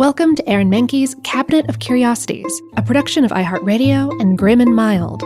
Welcome to Aaron Mahnke's Cabinet of Curiosities, a production of iHeartRadio and Grim and Mild.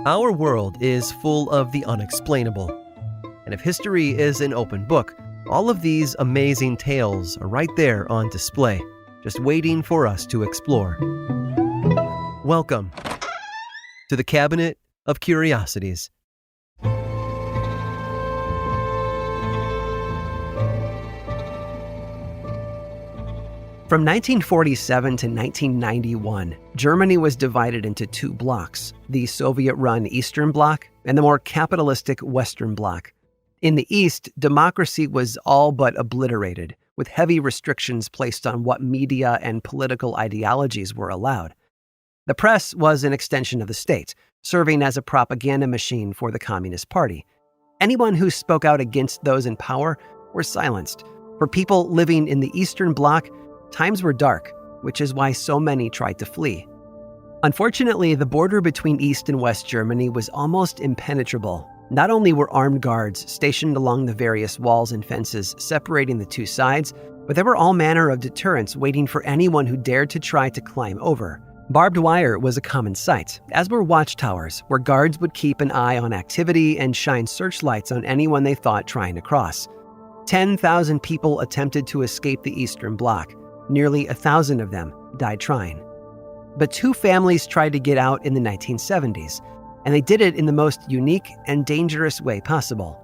Our world is full of the unexplainable. And if history is an open book, all of these amazing tales are right there on display, just waiting for us to explore. Welcome to the Cabinet of Curiosities. From 1947 to 1991, Germany was divided into two blocks, the Soviet-run Eastern Bloc and the more capitalistic Western Bloc. In the East, democracy was all but obliterated, with heavy restrictions placed on what media and political ideologies were allowed. The press was an extension of the state, serving as a propaganda machine for the Communist Party. Anyone who spoke out against those in power were silenced. For people living in the Eastern Bloc, times were dark, which is why so many tried to flee. Unfortunately, the border between East and West Germany was almost impenetrable. Not only were armed guards stationed along the various walls and fences separating the two sides, but there were all manner of deterrents waiting for anyone who dared to try to climb over. Barbed wire was a common sight, as were watchtowers, where guards would keep an eye on activity and shine searchlights on anyone they thought trying to cross. 10,000 people attempted to escape the Eastern Bloc. Nearly 1,000 of them died trying. But two families tried to get out in the 1970s, and they did it in the most unique and dangerous way possible.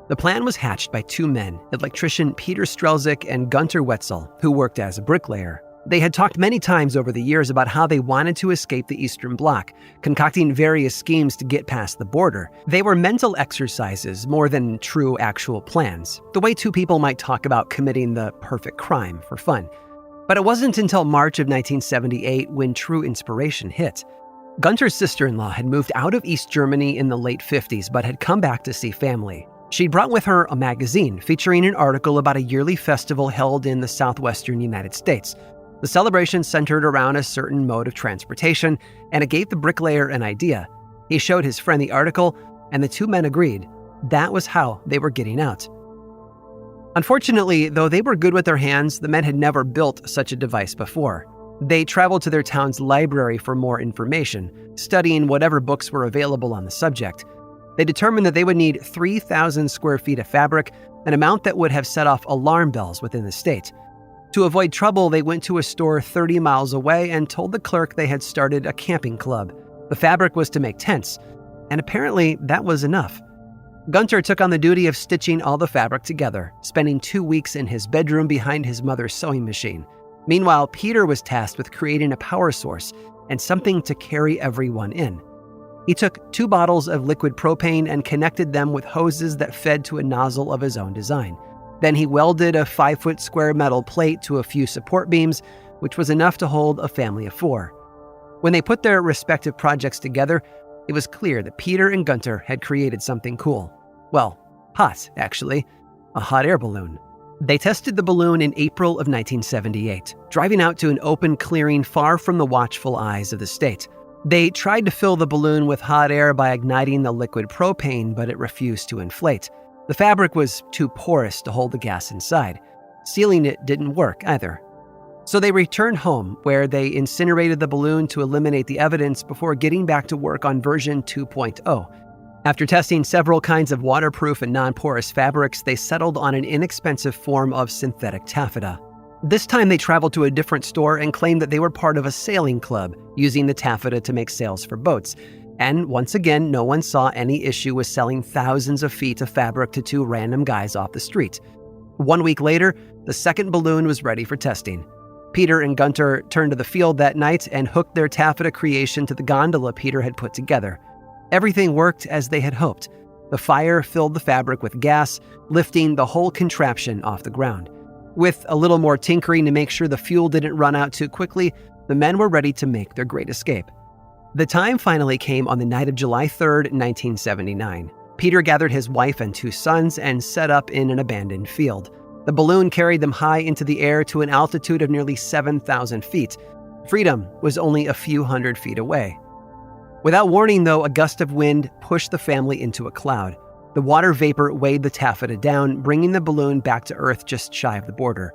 The plan was hatched by two men, electrician Peter Strelzik and Gunter Wetzel, who worked as a bricklayer. They had talked many times over the years about how they wanted to escape the Eastern Bloc, concocting various schemes to get past the border. They were mental exercises more than true actual plans, the way two people might talk about committing the perfect crime for fun. But it wasn't until March of 1978 when true inspiration hit. Gunter's sister-in-law had moved out of East Germany in the late 50s but had come back to see family. She'd brought with her a magazine featuring an article about a yearly festival held in the southwestern United States. The celebration centered around a certain mode of transportation, and it gave the bricklayer an idea. He showed his friend the article, and the two men agreed. That was how they were getting out. Unfortunately, though they were good with their hands, the men had never built such a device before. They traveled to their town's library for more information, studying whatever books were available on the subject. They determined that they would need 3,000 square feet of fabric, an amount that would have set off alarm bells within the state. To avoid trouble, they went to a store 30 miles away and told the clerk they had started a camping club. The fabric was to make tents, and apparently that was enough. Gunter took on the duty of stitching all the fabric together, spending 2 weeks in his bedroom behind his mother's sewing machine. Meanwhile, Peter was tasked with creating a power source and something to carry everyone in. He took 2 bottles of liquid propane and connected them with hoses that fed to a nozzle of his own design. Then he welded a 5-foot square metal plate to a few support beams, which was enough to hold a family of 4. When they put their respective projects together, it was clear that Peter and Gunter had created something cool. Well, hot, actually. A hot air balloon. They tested the balloon in April of 1978, driving out to an open clearing far from the watchful eyes of the state. They tried to fill the balloon with hot air by igniting the liquid propane, but it refused to inflate. The fabric was too porous to hold the gas inside. Sealing it didn't work either. So they returned home, where they incinerated the balloon to eliminate the evidence before getting back to work on version 2.0. After testing several kinds of waterproof and non-porous fabrics, they settled on an inexpensive form of synthetic taffeta. This time they traveled to a different store and claimed that they were part of a sailing club, using the taffeta to make sails for boats. And once again, no one saw any issue with selling thousands of feet of fabric to 2 random guys off the street. 1 week later, the second balloon was ready for testing. Peter and Gunter turned to the field that night and hooked their taffeta creation to the gondola Peter had put together. Everything worked as they had hoped. The fire filled the fabric with gas, lifting the whole contraption off the ground. With a little more tinkering to make sure the fuel didn't run out too quickly, the men were ready to make their great escape. The time finally came on the night of July 3rd, 1979. Peter gathered his wife and 2 sons and set up in an abandoned field. The balloon carried them high into the air to an altitude of nearly 7,000 feet. Freedom was only a few hundred feet away. Without warning, though, a gust of wind pushed the family into a cloud. The water vapor weighed the taffeta down, bringing the balloon back to Earth just shy of the border.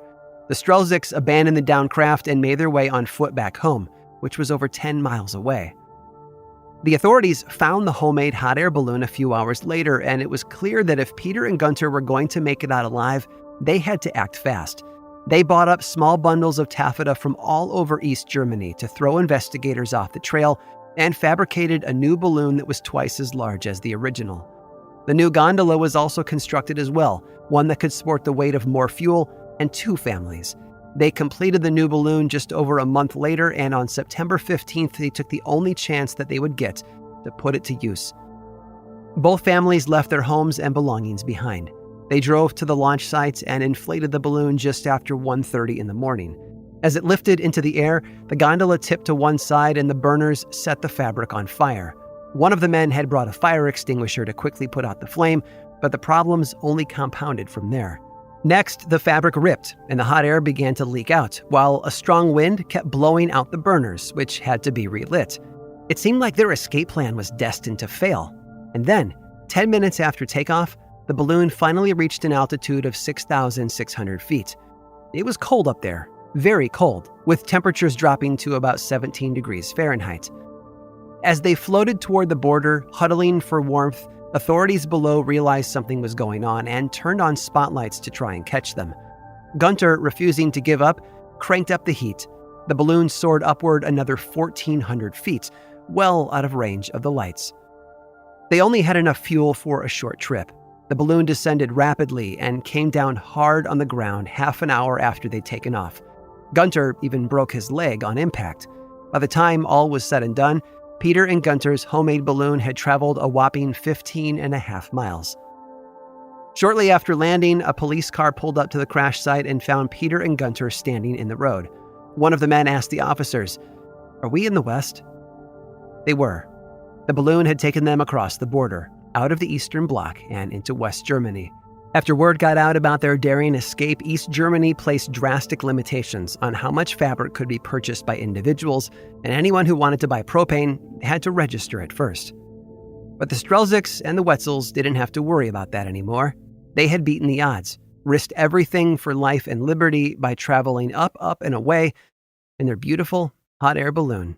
The Strelzyks abandoned the downed craft and made their way on foot back home, which was over 10 miles away. The authorities found the homemade hot air balloon a few hours later, and it was clear that if Peter and Gunter were going to make it out alive, they had to act fast. They bought up small bundles of taffeta from all over East Germany to throw investigators off the trail and fabricated a new balloon that was twice as large as the original. The new gondola was also constructed as well, one that could support the weight of more fuel and 2 families. They completed the new balloon just over a month later, and on September 15th, they took the only chance that they would get to put it to use. Both families left their homes and belongings behind. They drove to the launch site and inflated the balloon just after 1:30 in the morning. As it lifted into the air, the gondola tipped to one side and the burners set the fabric on fire. One of the men had brought a fire extinguisher to quickly put out the flame, but the problems only compounded from there. Next, the fabric ripped and the hot air began to leak out, while a strong wind kept blowing out the burners, which had to be relit. It seemed like their escape plan was destined to fail. And then, 10 minutes after takeoff, the balloon finally reached an altitude of 6,600 feet. It was cold up there, very cold, with temperatures dropping to about 17 degrees Fahrenheit. As they floated toward the border, huddling for warmth, authorities below realized something was going on and turned on spotlights to try and catch them. Gunter, refusing to give up, cranked up the heat. The balloon soared upward another 1,400 feet, well out of range of the lights. They only had enough fuel for a short trip. The balloon descended rapidly and came down hard on the ground half an hour after they'd taken off. Gunter even broke his leg on impact. By the time all was said and done, Peter and Gunter's homemade balloon had traveled a whopping 15.5 miles. Shortly after landing, a police car pulled up to the crash site and found Peter and Gunter standing in the road. One of the men asked the officers, "Are we in the West?" They were. The balloon had taken them across the border, out of the Eastern Bloc and into West Germany. After word got out about their daring escape, East Germany placed drastic limitations on how much fabric could be purchased by individuals, and anyone who wanted to buy propane had to register it first. But the Strelzyks and the Wetzels didn't have to worry about that anymore. They had beaten the odds, risked everything for life and liberty by traveling up, and away in their beautiful hot air balloon.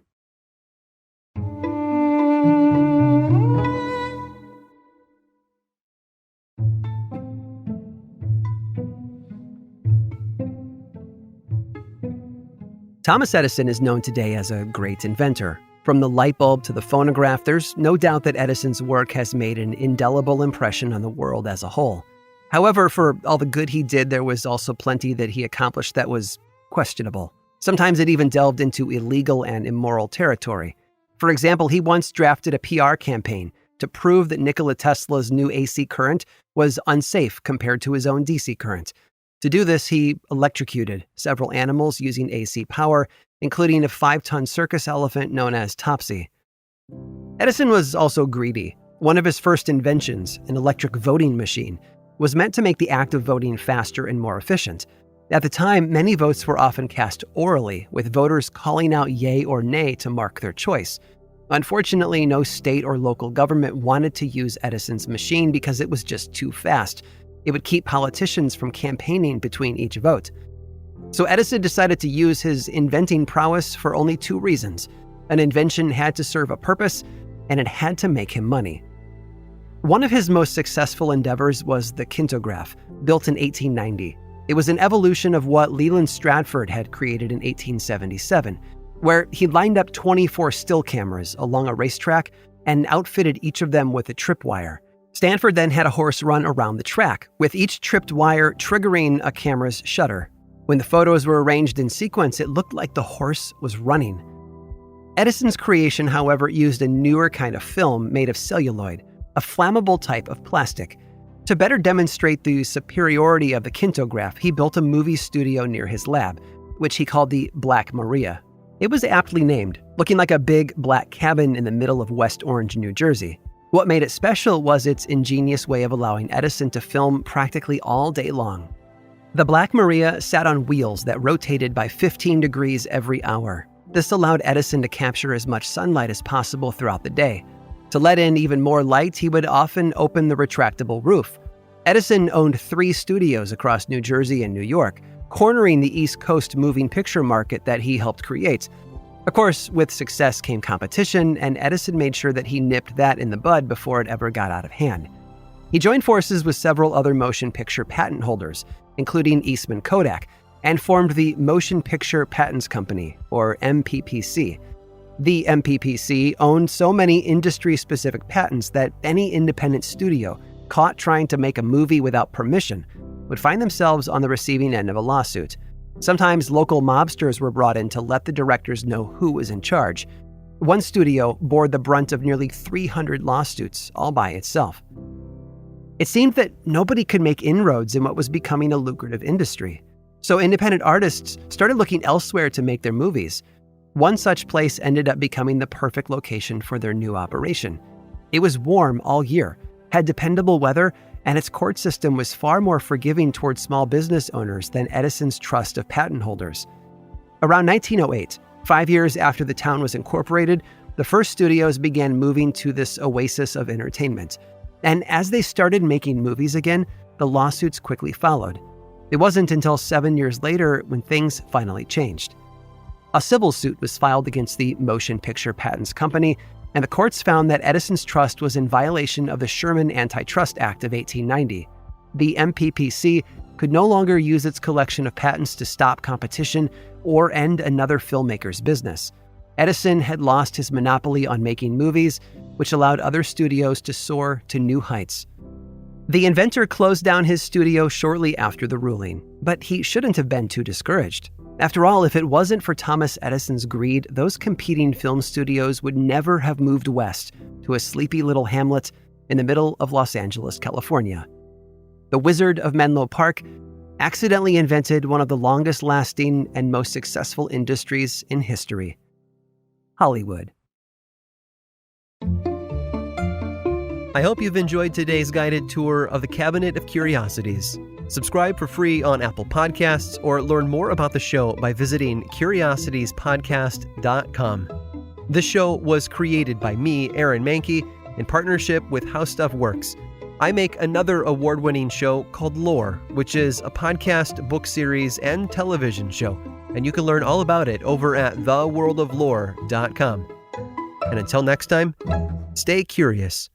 Thomas Edison is known today as a great inventor. From the light bulb to the phonograph, there's no doubt that Edison's work has made an indelible impression on the world as a whole. However, for all the good he did, there was also plenty that he accomplished that was questionable. Sometimes it even delved into illegal and immoral territory. For example, he once drafted a PR campaign to prove that Nikola Tesla's new AC current was unsafe compared to his own DC current. To do this, he electrocuted several animals using AC power, including a 5-ton circus elephant known as Topsy. Edison was also greedy. One of his first inventions, an electric voting machine, was meant to make the act of voting faster and more efficient. At the time, many votes were often cast orally, with voters calling out yay or nay to mark their choice. Unfortunately, no state or local government wanted to use Edison's machine because it was just too fast. It would keep politicians from campaigning between each vote. So Edison decided to use his inventing prowess for only 2 reasons. An invention had to serve a purpose, and it had to make him money. One of his most successful endeavors was the kintograph, built in 1890. It was an evolution of what Leland Stratford had created in 1877, where he lined up 24 still cameras along a racetrack and outfitted each of them with a tripwire. Stanford then had a horse run around the track, with each tripped wire triggering a camera's shutter. When the photos were arranged in sequence, it looked like the horse was running. Edison's creation, however, used a newer kind of film made of celluloid, a flammable type of plastic. To better demonstrate the superiority of the kintograph, he built a movie studio near his lab, which he called the Black Maria. It was aptly named, looking like a big black cabin in the middle of West Orange, New Jersey. What made it special was its ingenious way of allowing Edison to film practically all day long. The Black Maria sat on wheels that rotated by 15 degrees every hour. This allowed Edison to capture as much sunlight as possible throughout the day. To let in even more light, he would often open the retractable roof. Edison owned 3 studios across New Jersey and New York, cornering the East Coast moving picture market that he helped create. Of course, with success came competition, and Edison made sure that he nipped that in the bud before it ever got out of hand. He joined forces with several other motion picture patent holders, including Eastman Kodak, and formed the Motion Picture Patents Company, or MPPC. The MPPC owned so many industry-specific patents that any independent studio caught trying to make a movie without permission would find themselves on the receiving end of a lawsuit. Sometimes local mobsters were brought in to let the directors know who was in charge. One studio bore the brunt of nearly 300 lawsuits all by itself. It seemed that nobody could make inroads in what was becoming a lucrative industry. So independent artists started looking elsewhere to make their movies. One such place ended up becoming the perfect location for their new operation. It was warm all year, had dependable weather, and its court system was far more forgiving towards small business owners than Edison's trust of patent holders. Around 1908, 5 years after the town was incorporated, the first studios began moving to this oasis of entertainment. And as they started making movies again, the lawsuits quickly followed. It wasn't until 7 years later when things finally changed. A civil suit was filed against the Motion Picture Patents Company, and the courts found that Edison's trust was in violation of the Sherman Antitrust Act of 1890. The MPPC could no longer use its collection of patents to stop competition or end another filmmaker's business. Edison had lost his monopoly on making movies, which allowed other studios to soar to new heights. The inventor closed down his studio shortly after the ruling, but he shouldn't have been too discouraged. After all, if it wasn't for Thomas Edison's greed, those competing film studios would never have moved west to a sleepy little hamlet in the middle of Los Angeles, California. The Wizard of Menlo Park accidentally invented one of the longest-lasting and most successful industries in history: Hollywood. I hope you've enjoyed today's guided tour of the Cabinet of Curiosities. Subscribe for free on Apple Podcasts or learn more about the show by visiting curiositiespodcast.com. This show was created by me, Aaron Mahnke, in partnership with How Stuff Works. I make another award-winning show called Lore, which is a podcast, book series, and television show, and you can learn all about it over at theworldoflore.com. And until next time, stay curious.